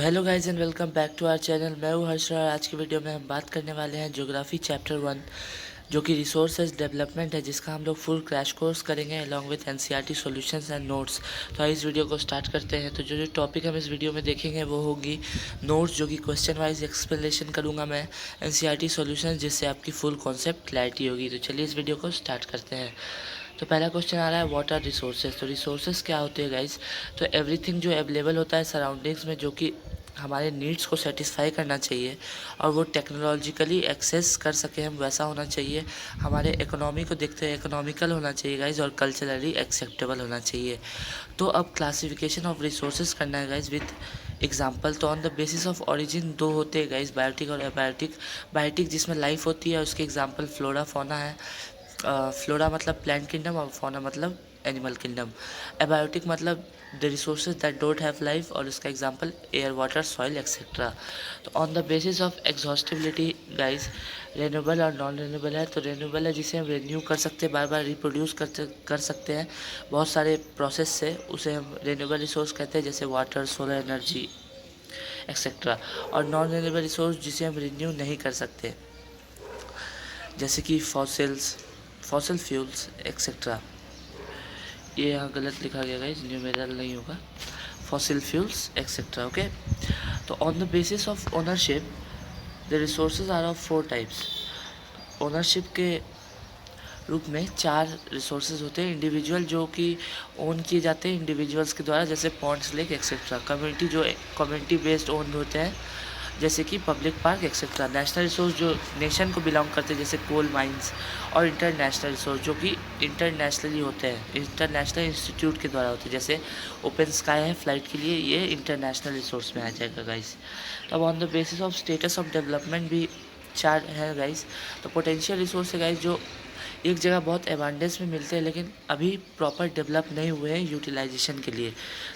तो hello guys and welcome back to our channel. मैं हूँ हर्ष और आज की वीडियो में हम बात करने वाले हैं ज्योग्राफी चैप्टर 1 जो कि रिसोर्सेज डेवलपमेंट है, जिसका हम लोग फुल क्रैश कोर्स करेंगे along with NCERT solutions and notes. तो इस वीडियो को स्टार्ट करते हैं। तो जो टॉपिक हम इस वीडियो में देखेंगे वो होगी नोट्स, जो कि क्वेश्चन वाइज एक्सप्लेनेशन करूँगा मैं एनसीईआरटी सॉल्यूशंस, जिससे आपकी फुल कॉन्सेप्ट क्लैरिटी होगी। तो चलिए इस वीडियो को स्टार्ट करते हैं। तो पहला क्वेश्चन आ रहा है व्हाट आर रिसोर्सेज। तो रिसोर्सेज क्या होते हैं गाइज? तो एवरीथिंग जो अवेलेबल होता है सराउंडिंग्स में, जो कि हमारे नीड्स को सेटिस्फाई करना चाहिए और वो टेक्नोलॉजिकली एक्सेस कर सके हम, वैसा होना चाहिए। हमारे इकोनॉमी को देखते हैं, इकोनॉमिकल होना चाहिए गाइज, और कल्चरली एक्सेप्टेबल होना चाहिए। तो अब क्लासिफिकेशन ऑफ रिसोर्सेज करना है गाइज विथ एग्जाम्पल। तो on the basis of origin दो होते हैं गाइज, बायोटिक और एबायोटिक। बायोटिक जिसमें लाइफ होती है, उसके एग्जाम्पल फ्लोरा फौना है। फ्लोरा मतलब प्लांट किंगडम और फौना मतलब एनिमल किंगडम। एबायोटिक मतलब the resources that don't have life, और उसका example air, water, soil etcetera. तो on the basis of exhaustibility guys, renewable और नॉन रेन्यूएबल है। तो रेन्यूएबल है जिसे हम रेन्यू कर सकते हैं, बार बार रिप्रोड्यूस कर सकते हैं बहुत सारे प्रोसेस से, उसे हम रेन्यूएबल रिसोर्स कहते हैं, जैसे वाटर, सोलर एनर्जी एक्सेट्रा। और नॉन रेन्यूएबल रिसोर्स जिसे हम रिन्यू नहीं कर सकते, जैसे कि फॉसिल फ्यूल्स एक्सेट्रा। ये यहाँ गलत लिखा गया है, न्यूमेरल नहीं होगा, फॉसिल फ्यूल्स एक्सेट्रा। ओके। तो on the basis of ownership the resources are of 4 types. Ownership के रूप में 4 रिसोर्सेज होते हैं। इंडिविजुअल जो कि ओन किए जाते हैं इंडिविजुअल्स के द्वारा, जैसे पॉन्ड्स, लेक एक्सेट्रा। कम्युनिटी जो कम्युनिटी बेस्ड ओन होते हैं, जैसे कि public park etcetera. National resource जो नेशन को बिलोंग करते हैं, जैसे कोल माइंस। और इंटरनेशनल रिसोर्स जो कि इंटरनेशनली होते हैं, इंटरनेशनल इंस्टीट्यूट के द्वारा होते हैं, जैसे ओपन स्काई है फ्लाइट के लिए, ये इंटरनेशनल रिसोर्स में आ जाएगा गाइस। तो अब on the basis of status of development भी 4 है गाइस। तो पोटेंशियल रिसोर्स है गाइस, जो एक जगह बहुत एबांडेंस में मिलते हैं लेकिन अभी प्रॉपर डेवलप नहीं हुए हैं यूटिलाइजेशन के लिए,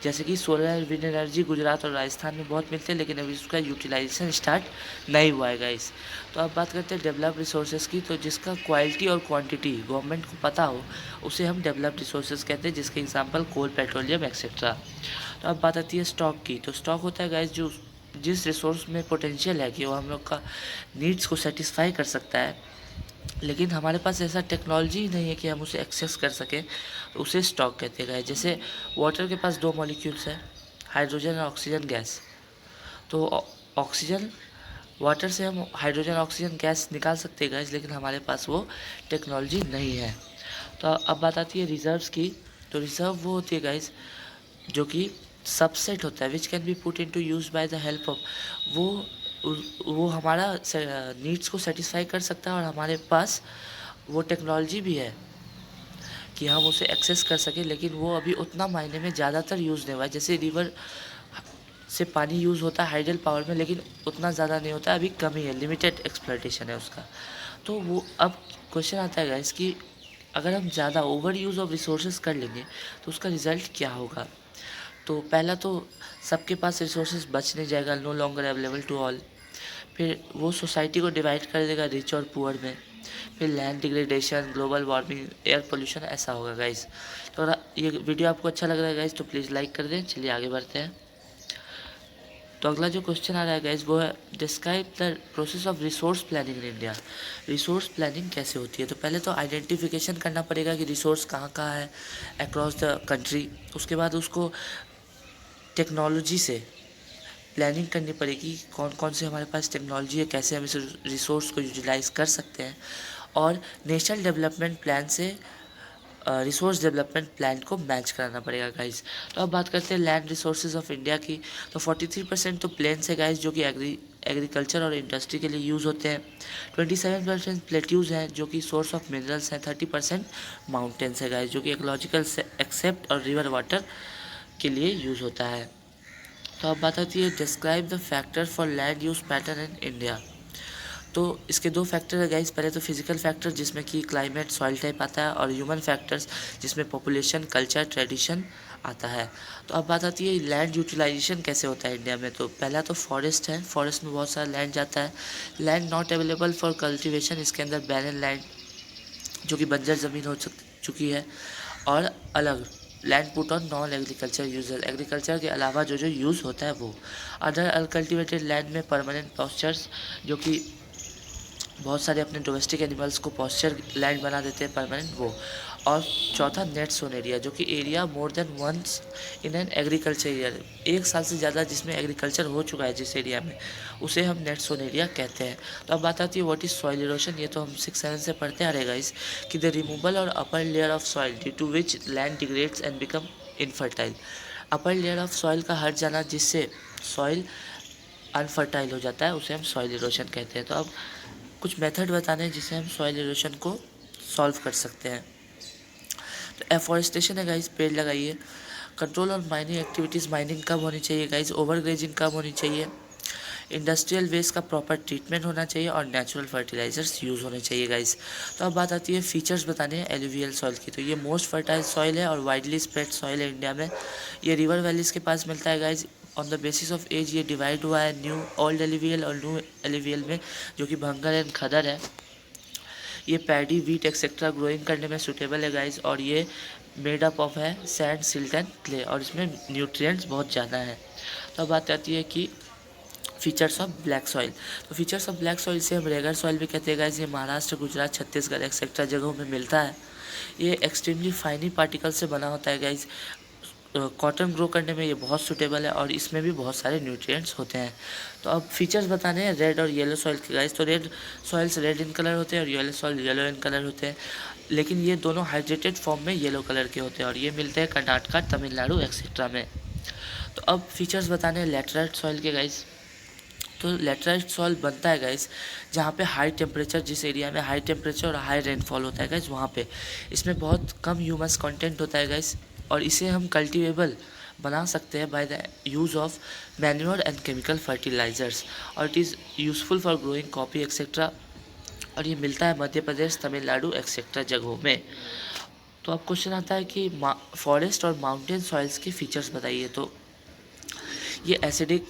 जैसे कि सोलर विंड एनर्जी गुजरात और राजस्थान में बहुत मिलते हैं लेकिन अभी उसका यूटिलाइजेशन स्टार्ट नहीं हुआ है गाइस। तो अब बात करते हैं डेवलप रिसोर्सेज की। तो जिसका क्वालिटी और क्वांटिटी गवर्नमेंट को पता हो, उसे हम डेवलप रिसोर्सेज कहते हैं, जिसके एग्जाम्पल कोल, पेट्रोलियम एक्सेट्रा। तो अब बात आती है स्टॉक की। तो स्टॉक होता है गाइस जो जिस रिसोर्स में पोटेंशियल है कि वो हम लोग का नीड्स को सेटिस्फाई कर सकता है, लेकिन हमारे पास ऐसा टेक्नोलॉजी नहीं है कि हम उसे एक्सेस कर सकें, तो उसे स्टॉक कहते हैं। जैसे वाटर के पास 2 मॉलिक्यूल्स हैं, हाइड्रोजन और ऑक्सीजन गैस। तो ऑक्सीजन वाटर से हम हाइड्रोजन ऑक्सीजन गैस निकाल सकते हैं गाइस, लेकिन हमारे पास वो टेक्नोलॉजी नहीं है। तो अब बात आती है रिजर्व्स की। तो रिजर्व वो होती है गाइस जो कि सबसेट होता है, which can be put into use by the help of, वो हमारा नीड्स को सेटिस्फाई कर सकता है और हमारे पास वो टेक्नोलॉजी भी है कि हम उसे एक्सेस कर सकें, लेकिन वो अभी उतना मायने में ज़्यादातर यूज़ नहीं हुआ है। जैसे रिवर से पानी यूज़ होता है हाइडल पावर में, लेकिन उतना ज़्यादा नहीं होता, अभी कम ही है, लिमिटेड एक्सप्लॉयटेशन है उसका। तो वो अब क्वेश्चन आता है गाइस कि अगर हम ज़्यादा ओवर यूज़ ऑफ रिसोर्सेज कर लेंगे तो उसका रिज़ल्ट क्या होगा। तो पहला तो सबके पास रिसोर्सेज बच नहीं जाएगा, no longer available to all. फिर वो सोसाइटी को डिवाइड कर देगा रिच और पुअर में। फिर land degradation, global warming, air pollution, ऐसा होगा गाइस। तो अगर ये वीडियो आपको अच्छा लग रहा है गाइस तो प्लीज़ लाइक कर दें। चलिए आगे बढ़ते हैं। तो अगला जो क्वेश्चन आ रहा है गाइस वो है describe the process of resource planning in India. Resource planning कैसे होती है? तो पहले तो आइडेंटिफिकेशन करना पड़ेगा कि रिसोर्स कहाँ कहाँ है अक्रॉस द कंट्री। उसके बाद उसको टेक्नोलॉजी से प्लानिंग करनी पड़ेगी, कौन कौन से हमारे पास टेक्नोलॉजी है, कैसे हम इस रिसोर्स को यूटिलाइज़ कर सकते हैं। और नेशनल डेवलपमेंट प्लान से रिसोर्स डेवलपमेंट प्लान को मैच कराना पड़ेगा गाइस। तो अब बात करते हैं लैंड रिसोर्सेज ऑफ इंडिया की। तो 43% तो प्लेन्स है गाइस, जो कि एग्रीकल्चर और इंडस्ट्री के लिए यूज़ होते हैं। 27% प्लेट्यूज हैं जो कि सोर्स ऑफ मिनरल्स हैं। 30% माउंटेन्स है गाइस, जो कि इकोलॉजिकल एक्सेप्ट और रिवर वाटर के लिए यूज़ होता है। तो अब बात आती है describe the factor for land use pattern in India. तो इसके 2 फैक्टर है गाइस। पहले तो फिजिकल फैक्टर जिसमें कि क्लाइमेट, सॉइल टाइप आता है, और ह्यूमन फैक्टर्स जिसमें पॉपुलेशन, कल्चर, ट्रेडिशन आता है। तो अब बात आती है लैंड यूटिलाइजेशन कैसे होता है इंडिया में। तो पहला तो फॉरेस्ट है, फॉरेस्ट में बहुत सारा लैंड जाता है। Land not available for cultivation, इसके अंदर बैरन लैंड जो कि बंजर ज़मीन हो चुकी है। और अलग land put on non agriculture user, agriculture के अलावा जो जो यूज़ होता है वो। अदर अनकल्टिवेटेड लैंड में परमानेंट पॉस्चर्स, जो कि बहुत सारे अपने डोमेस्टिक एनिमल्स को पॉस्चर लैंड बना देते हैं परमानेंट, वो। और चौथा नेट सोन एरिया, जो कि area more than once in an agriculture area, एक साल से ज़्यादा जिसमें एग्रीकल्चर हो चुका है जिस एरिया में, उसे हम नेट सोन एरिया कहते हैं। तो अब बात आती है व्हाट इज सॉइल इरोशन। ये तो हम 6-7 से पढ़ते आ रहे गाइस कि द रिमूवल और upper layer of soil due to which land degrades and become infertile. Upper layer of soil का हट जाना जिससे सॉइल अनफर्टाइल हो जाता है, उसे हम सॉइल इरोशन कहते हैं। तो अब कुछ मेथड बताने हैं जिससे हम सॉइल इरोशन को सॉल्व कर सकते हैं। तो एफॉरेस्टेशन है गाइस, पेड़ लगाइए। Control on mining activities, mining कम होनी चाहिए गाइस, ओवरग्रेजिंग कम होनी चाहिए। इंडस्ट्रियल वेस्ट का प्रॉपर ट्रीटमेंट होना चाहिए और नेचुरल फर्टिलाइजर्स यूज़ होने चाहिए गाइस। तो अब बात आती है फीचर्स बताने हैं एलुवियल सॉइल की। तो ये मोस्ट फर्टाइल सॉइल है और वाइडली स्प्रेड सॉइल है इंडिया में। ये रिवर वैलीज़ के पास मिलता है guys. On the basis of age ये डिवाइड हुआ है न्यू ओल्ड एलुवियल और न्यू एलुवियल में, जो कि भंगर एंड खदर है। ये पैडी, वीट एक्सेट्रा ग्रोइंग करने में सूटेबल है गाइस। और ये मेड अप ऑफ है सैंड, सिल्ट एंड क्ले, और इसमें न्यूट्रिएंट्स बहुत ज़्यादा हैं। तो अब बात आती है कि फीचर्स ऑफ ब्लैक सॉइल। तो फीचर्स ऑफ ब्लैक सॉइल से हम रेगर सॉइल भी कहते हैं गाइस। ये महाराष्ट्र, गुजरात, छत्तीसगढ़ एक्सेट्रा जगहों में मिलता है। ये एक्सट्रीमली फाइनी पार्टिकल से बना होता है गाइस। कॉटन ग्रो करने में ये बहुत सूटेबल है और इसमें भी बहुत सारे न्यूट्रिएंट्स होते हैं। तो अब फीचर्स बताने हैं रेड और येलो सॉइल के गाइस। तो red soils red in colour होते हैं और yellow soil yellow in colour होते हैं, लेकिन ये दोनों हाइड्रेटेड फॉर्म में येलो कलर के होते हैं और ये मिलते हैं कर्नाटका, तमिलनाडु एक्सेट्रा में। तो अब फीचर्स बताने हैं लैटेराइट सॉइल के गाइस। तो लैटेराइट सॉइल बनता है गाइस जहाँ पे हाई टेम्परेचर, जिस एरिया में हाई टेम्परेचर और हाई रेनफॉल होता है गाइस, वहाँ पे इसमें बहुत कम ह्यूमस कंटेंट होता है गाइस, और इसे हम कल्टिवेबल बना सकते हैं by the use of manure and chemical fertilisers, और it is useful for growing coffee etcetera. और ये मिलता है मध्य प्रदेश, तमिलनाडु एक्सेट्रा जगहों में। तो अब क्वेश्चन आता है कि फॉरेस्ट और माउंटेन सॉइल्स के फीचर्स बताइए। तो ये एसिडिक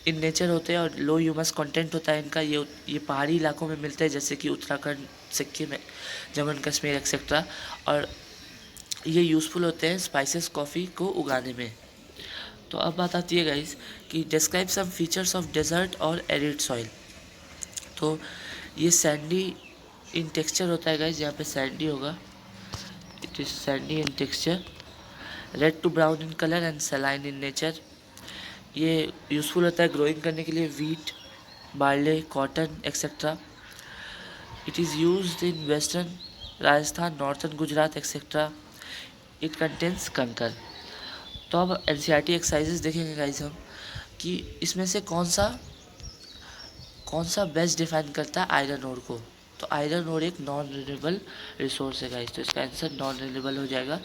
इन नेचर होते हैं और लो ह्यूमस कंटेंट होता है इनका। ये पहाड़ी इलाकों में मिलते हैं जैसे कि उत्तराखंड, सिक्किम, जम्मू एंड कश्मीर एक्सेट्रा। और ये यूज़फुल होते हैं स्पाइसेस कॉफ़ी को उगाने में। तो अब बात आती है गाइस कि describe some features of desert और एरिड सॉइल। तो ये सैंडी इन टेक्सचर होता है गाइस, यहाँ पे सैंडी होगा, it is sandy in texture, red to brown in colour and saline in nature. ये यूज़फुल होता है ग्रोइंग करने के लिए wheat, barley, cotton etcetera. It is used in western Rajasthan, northern Gujarat etcetera. It contains kankar. तो अब एनसीईआरटी एक्सरसाइजेस देखेंगे guys हम कि इसमें से कौन सा बेस्ट डिफाइन करता है आयरन ओर को। तो आयरन ओर एक नॉन रिन्यूएबल रिसोर्स है गाइस, तो इसका आंसर नॉन रिन्यूएबल हो जाएगा।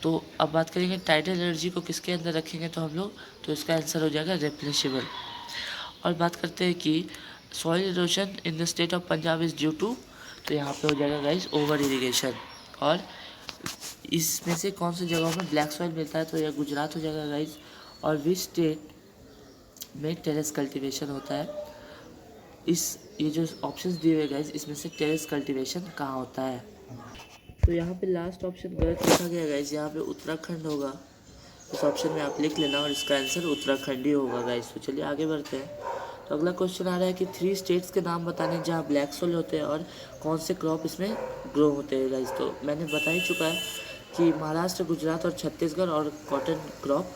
तो अब बात करेंगे टाइडल एनर्जी को किसके अंदर रखेंगे तो हम लोग, तो इसका आंसर हो जाएगा रिप्लेसेबल। और बात करते हैं कि soil erosion in the state of Punjab is due to, तो यहाँ पे हो जाएगा गाइस ओवर इरिगेशन। और इसमें से कौन सी जगहों में ब्लैक सॉइल मिलता है, तो यह गुजरात हो जाएगा गाइस। और विच स्टेट में टेरेस कल्टीवेशन होता है, ये जो ऑप्शंस दिए हुए गाइस इसमें से टेरेस कल्टीवेशन कहाँ होता है। तो यहाँ पे लास्ट ऑप्शन गलत लिखा गया गाइस, यहाँ पे उत्तराखंड होगा। इस ऑप्शन में आप लिख लेना और इसका आंसर उत्तराखंड ही होगा गाइस। तो चलिए आगे बढ़ते हैं। तो अगला क्वेश्चन आ रहा है कि 3 स्टेट्स के नाम बताने जहाँ ब्लैक सोइल होते हैं और कौन से क्रॉप इसमें ग्रो होते हैं गाइस। तो मैंने बता ही चुका है कि महाराष्ट्र, गुजरात और छत्तीसगढ़ और कॉटन क्रॉप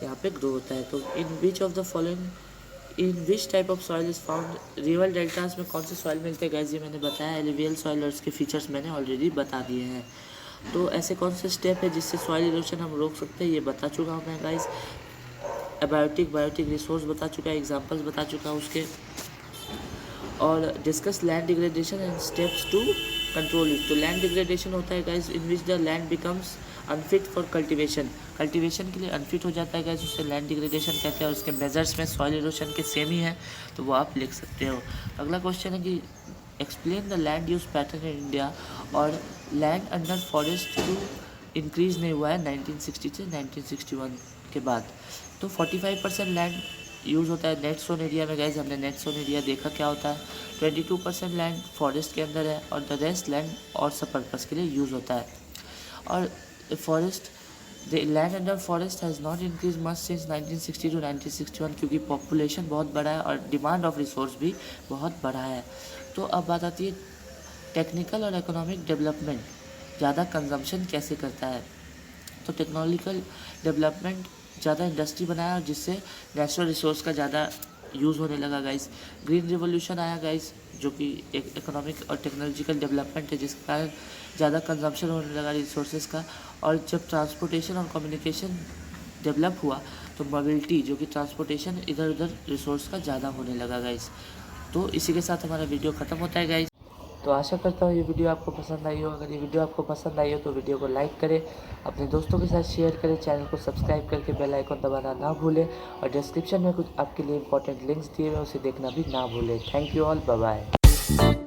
यहाँ पे ग्रो होता है। तो in which of the following, in which type of soil is found, river deltas में कौन से सॉइल मिलते हैं गाइस, ये मैंने बताया। एलुवियल सॉइल और इसके फीचर्स मैंने ऑलरेडी बता दिए हैं। तो ऐसे कौन से स्टेप है जिससे सॉइल इरोशन हम रोक सकते हैं, ये बता चुका हूँ मैं गाइस। बायोटिक रिसोर्स बता चुका है, एग्जांपल्स बता चुका हूँ उसके। और discuss land degradation and steps to control it. तो लैंड डिग्रेडेशन होता है guys in which the land becomes unfit for cultivation के लिए अनफिट हो जाता है गाइस, उससे लैंड डिग्रेडेशन कहते हैं। और उसके मेजर्स में सॉइल इरोशन के सेम ही है, तो वो आप लिख सकते हो। अगला क्वेश्चन है कि explain the land use pattern in India. और land under forest too increase नहीं हुआ है 1960 से 1961 के बाद। तो 45% लैंड यूज़ होता है नेट सोन एरिया में गाइज। हमने नेट सोन एरिया देखा क्या होता है। 22% लैंड फॉरेस्ट के अंदर है और द रेस्ट लैंड और सब पर्पज़ के लिए यूज़ होता है। और forest the land under forest has not increase much since 1960 to 1961, क्योंकि पॉपुलेशन बहुत बड़ा है और डिमांड ऑफ रिसोर्स भी बहुत बड़ा है। तो अब बात आती है टेक्निकल और इकोनॉमिक डेवलपमेंट ज़्यादा कंजम्पशन कैसे करता है। तो टेक्नोलॉजिकल डेवलपमेंट ज़्यादा इंडस्ट्री बनाया और जिससे नेचुरल रिसोर्स का ज़्यादा यूज़ होने लगा गाइस। ग्रीन रिवोल्यूशन आया गाइस, जो कि एक इकोनॉमिक और टेक्नोलॉजिकल डेवलपमेंट है जिसके कारण ज़्यादा कंजम्पशन होने लगा रिसोर्सेज का। और जब ट्रांसपोर्टेशन और कम्युनिकेशन डेवलप हुआ तो मोबिलिटी, जो कि ट्रांसपोर्टेशन इधर उधर रिसोर्स का ज़्यादा होने लगा गाइस। तो इसी के साथ हमारा वीडियो ख़त्म होता है गाइस। तो आशा करता हूँ ये वीडियो आपको पसंद आई हो। अगर ये वीडियो आपको पसंद आई हो तो वीडियो को लाइक करें, अपने दोस्तों के साथ शेयर करें, चैनल को सब्सक्राइब करके बेल आइकन दबाना ना भूलें और डिस्क्रिप्शन में कुछ आपके लिए इंपॉर्टेंट लिंक्स दिए हुए हैं, उसे देखना भी ना भूलें। Thank you all, bye bye.